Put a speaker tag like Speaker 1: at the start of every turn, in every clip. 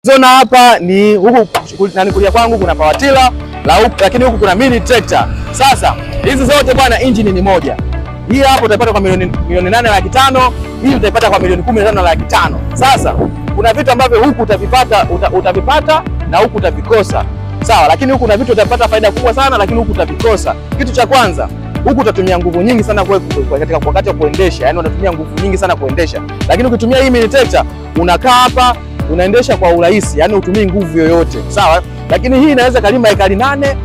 Speaker 1: Zona hapa ni huku na kulia kwangu kuna power tiller lakini huku kuna mini tractor. Sasa hizi zote bwana engine ni moja. Hii hapo utaipata kwa milioni 8,500,000, hii utaipata kwa milioni 15,500,000. Sasa kuna vitu ambavyo huku utavipata na huku utavikosa. Sawa, lakini huku kuna vitu utapata faida kubwa sana, lakini huku utavikosa. Kitu cha kwanza, huku utatumia nguvu nyingi sana katika wakati wa kuendesha. Yaani unatumia nguvu nyingi sana kuendesha. Lakini ukitumia hii mini tractor unakaa hapa unaendesha kwa urahisi, yani utumii nguvu yoyote. Sawa? Lakini hii inaweza kalima ekari 8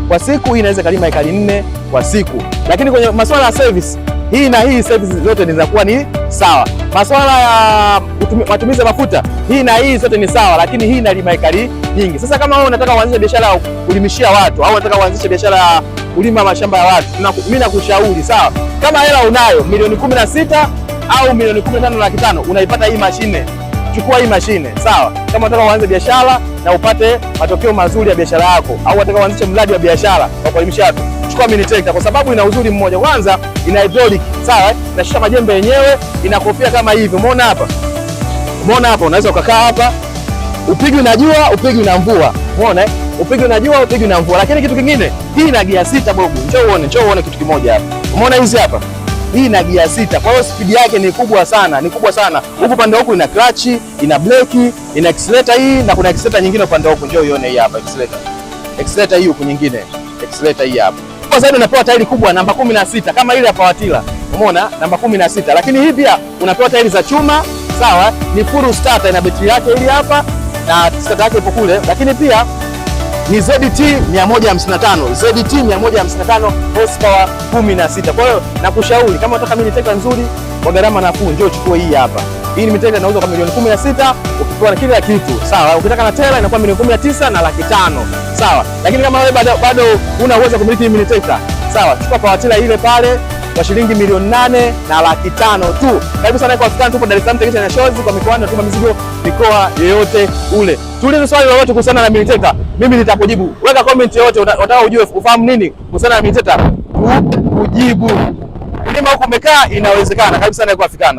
Speaker 1: kwa siku, hii inaweza kalima ekari 4 kwa siku. Lakini kwenye masuala ya service, hii na hii service zote zinakuwa ni sawa. Masuala ya matumizi ya mafuta, hii na hii zote ni sawa, lakini hii inalima ekari nyingi. Sasa kama wewe unataka kuanzisha biashara ya kulimishia watu au unataka kuanzisha biashara ya kulima mashamba ya watu, mimi nakushauri, sawa, kama hela unayo milioni 16 au milioni 15,500,000 unaipata hii mashine. Chukua hii mashine, sawa. Kama unataka kuanza biashara na upate matokeo mazuri ya biashara yako, au unataka kuanzisha mradi wa biashara wa kuelimisha watu, chukua mini tractor kwa sababu ina uzuri mmoja. Kwanza ina hydraulic, sawa, inashusha majembe yenyewe, ina kofia kama hivi. Umeona hapa? Umeona hapa, unaweza ukakaa hapa, upigi na jua, upigi na mvua. Umeona? Upigi na jua, upigi na mvua. Lakini kitu kingine, hii ina gia 6 bobu. Njoo uone kitu kimoja hapa. Umeona hizi hapa? Hii ina gia 6. Kwa hiyo speed yake ni kubwa sana, Huku upande huku ina clutch, ina brake, ina accelerator hii na kuna accelerator nyingine upande huku. Njoo uione hii hapa accelerator. Accelerator hii huku nyingine. Accelerator hii hapa. Kwa zaidi unapewa tairi kubwa namba 16 kama ile ya power tiller. Umeona? Namba 16. Lakini hii pia unapewa tairi za chuma, sawa? Ni full starter, ina betri yake hili hapa na starter yake ipo kule. Lakini pia ni ZT 155, ZT 155 horsepower 16. Kwa hiyo nakushauri kama unataka mini tractor nzuri kwa gharama nafuu, njoo chukua hii hapa. Hii ni mini tractor inauzwa kwa milioni 16 ukipewa na kila kitu, sawa. Ukitaka na trailer inakuwa milioni 19 na 500,000, sawa. Lakini kama wewe bado una uwezo kumiliki mini tractor, sawa, chukua power tiller ile pale kwa shilingi milioni 8 na 500,000 tu. Karibu sana kwa Afrika, tupo Dar es Salaam Technician Shows, kwa mikoani tunatuma mizigo mikoa yoyote ule. Tuulize swali lolote kuhusiana na mini tractor, mimi nitakujibu. Weka comment yoyote unataka ujue ufahamu nini kuhusiana na mini tractor, kujibu. Kulima huku umekaa inawezekana. Karibu sana kwa Afrika.